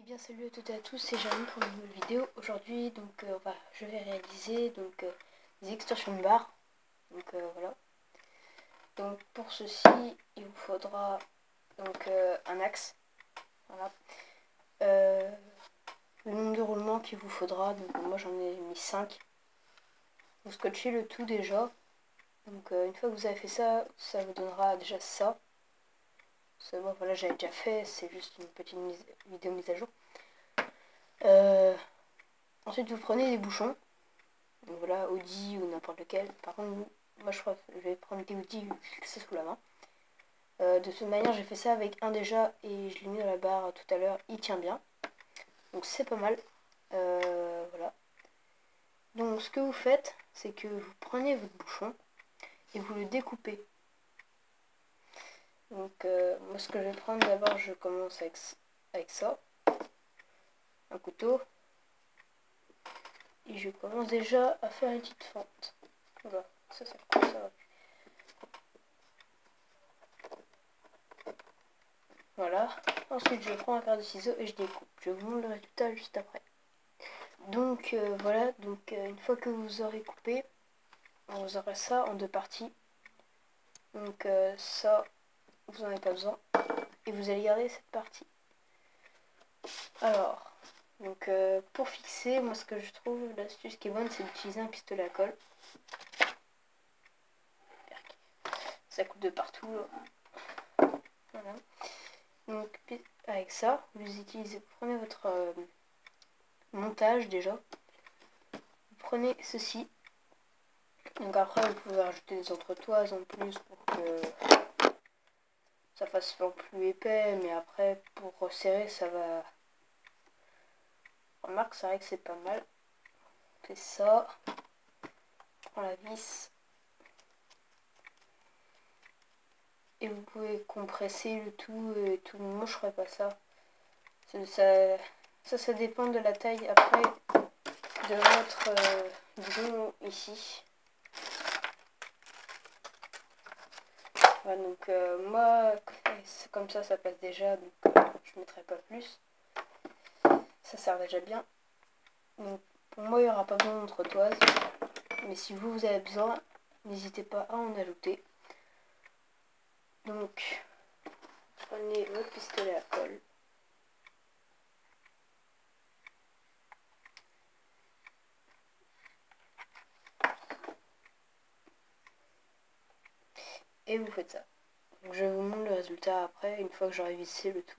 bien salut à toutes et à tous, c'est Jérémy pour une nouvelle vidéo. Aujourd'hui je vais réaliser des extensions de barre. Voilà. Donc pour ceci il vous faudra un axe. Voilà. Le nombre de roulements qu'il vous faudra, donc moi j'en ai mis 5. Vous scotchez le tout déjà. Donc une fois que vous avez fait ça, ça vous donnera déjà ça. Bon, voilà, j'avais déjà fait, c'est juste une petite vidéo mise à jour. Ensuite vous prenez des bouchons, donc voilà, Audi ou n'importe lequel. Par contre moi je vais prendre des Audi vu que c'est sous la main. De toute manière j'ai fait ça avec un déjà et je l'ai mis dans la barre tout à l'heure, il tient bien, donc c'est pas mal. Voilà, donc ce que vous faites c'est que vous prenez votre bouchon et vous le découpez. Donc moi ce que je vais prendre d'abord, je commence avec ça, un couteau. Et je commence déjà à faire une petite fente. Voilà, ça coupe ça. Voilà. Ensuite, je prends un paire de ciseaux et je découpe. Je vous montre le résultat juste après. Donc voilà, une fois que vous aurez coupé, vous aurez ça en deux parties. Donc ça, vous n'en avez pas besoin. Et vous allez garder cette partie. Alors, pour fixer, moi ce que je trouve, l'astuce qui est bonne, c'est d'utiliser un pistolet à colle. Ça coupe de partout. Voilà. Donc avec ça, vous prenez votre montage déjà. Vous prenez ceci. Donc après vous pouvez rajouter des entretoises en plus pour que ça fasse pas plus épais, mais après pour resserrer ça va. Remarque, c'est vrai que c'est pas mal. On fait ça. On prend la vis. Et vous pouvez compresser le tout et tout. Moi je ferais pas ça. Ça dépend de la taille après de votre bidon ici. Voilà, donc moi comme ça passe déjà, donc je mettrai pas plus. Ça sert déjà bien. Donc pour moi il n'y aura pas besoin d'entretoise, mais si vous avez besoin, n'hésitez pas à en ajouter. Donc prenez votre pistolet à colle. Et vous faites ça. Donc, je vous montre le résultat après, une fois que j'aurai vissé le tout.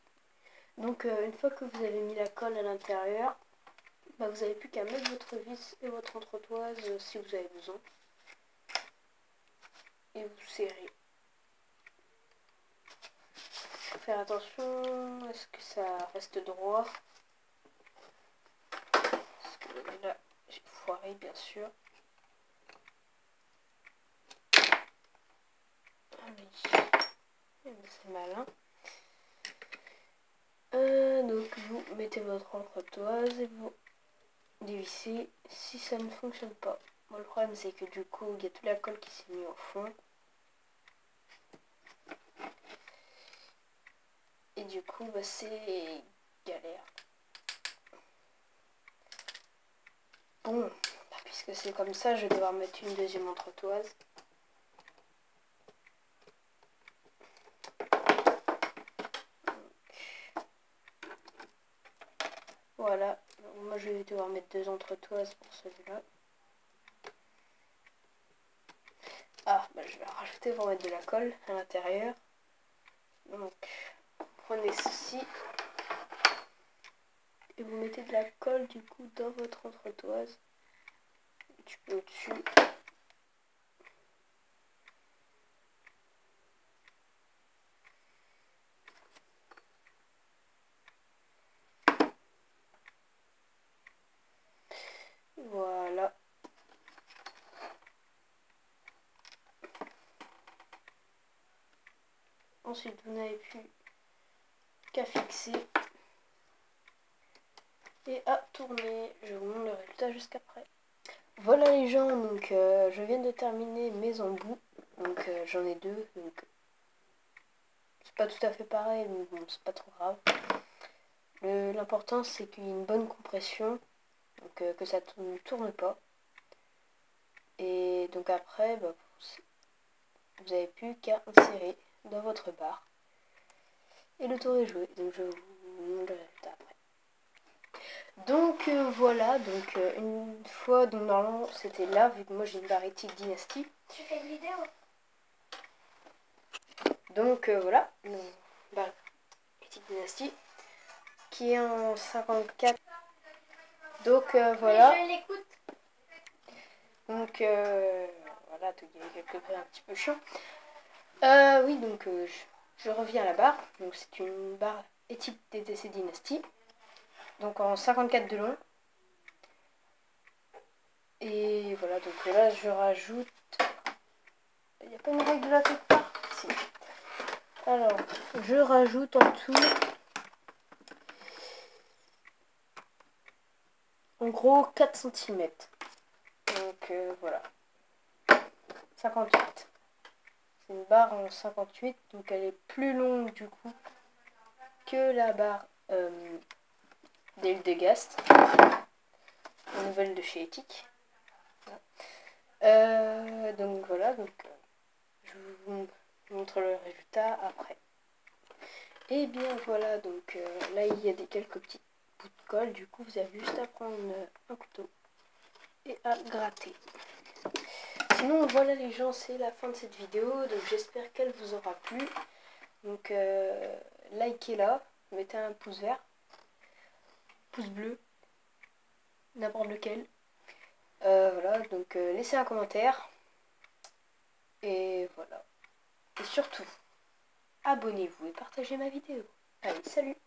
Donc une fois que vous avez mis la colle à l'intérieur, vous n'avez plus qu'à mettre votre vis et votre entretoise si vous avez besoin. Et vous serrez. Faire attention à ce que ça reste droit. Parce que là, j'ai foiré bien sûr. C'est malin. Donc vous mettez votre entretoise et vous dévissez si ça ne fonctionne pas. Bon, le problème c'est que du coup il y a toute la colle qui s'est mise au fond. Et du coup c'est galère. Bon, puisque c'est comme ça, je vais devoir mettre une deuxième entretoise. Voilà, donc, moi je vais devoir mettre deux entretoises pour celui-là. Je vais rajouter pour mettre de la colle à l'intérieur. Donc, prenez ceci et vous mettez de la colle du coup dans votre entretoise. Un petit peu au-dessus. Voilà. Ensuite, vous n'avez plus qu'à fixer et à tourner. Je vous montre le résultat jusqu'après. Voilà les gens, donc je viens de terminer mes embouts. Donc j'en ai deux, donc c'est pas tout à fait pareil, mais bon, c'est pas trop grave. L'important c'est qu'il y ait une bonne compression, donc que ça ne tourne pas. Et donc après, bah, vous n'avez plus qu'à insérer dans votre barre. Et le tour est joué, donc je vous montre le résultat après. Donc voilà, donc une fois, donc normalement c'était là, vu que moi j'ai une barre éthique dynastie. Tu fais une vidéo? Donc voilà, une barre éthique dynastie qui est en 54. Donc voilà. Mais je l'écoute. Donc voilà, il y a quelques bruits un petit peu chiants. Oui, donc je reviens à la barre. Donc c'est une barre éthique DTC Dynasty. Donc en 54 de long. Et voilà, donc là je rajoute. Il n'y a pas une règle là quelque part? Si. Alors, je rajoute en tout. En gros 4 cm. Donc voilà. 58. C'est une barre en 58, donc elle est plus longue du coup que la barre d'Hildegast, la nouvelle de chez Ethic. Donc voilà, donc je vous montre le résultat après. Et bien voilà, donc là il y a quelques petits bouts de colle, du coup vous avez juste à prendre un couteau et à gratter. Sinon voilà les gens, c'est la fin de cette vidéo, donc j'espère qu'elle vous aura plu. Donc likez-la, mettez un pouce vert, pouce bleu, n'importe lequel. Voilà, donc laissez un commentaire. Et voilà. Et surtout, abonnez-vous et partagez ma vidéo. Allez, salut!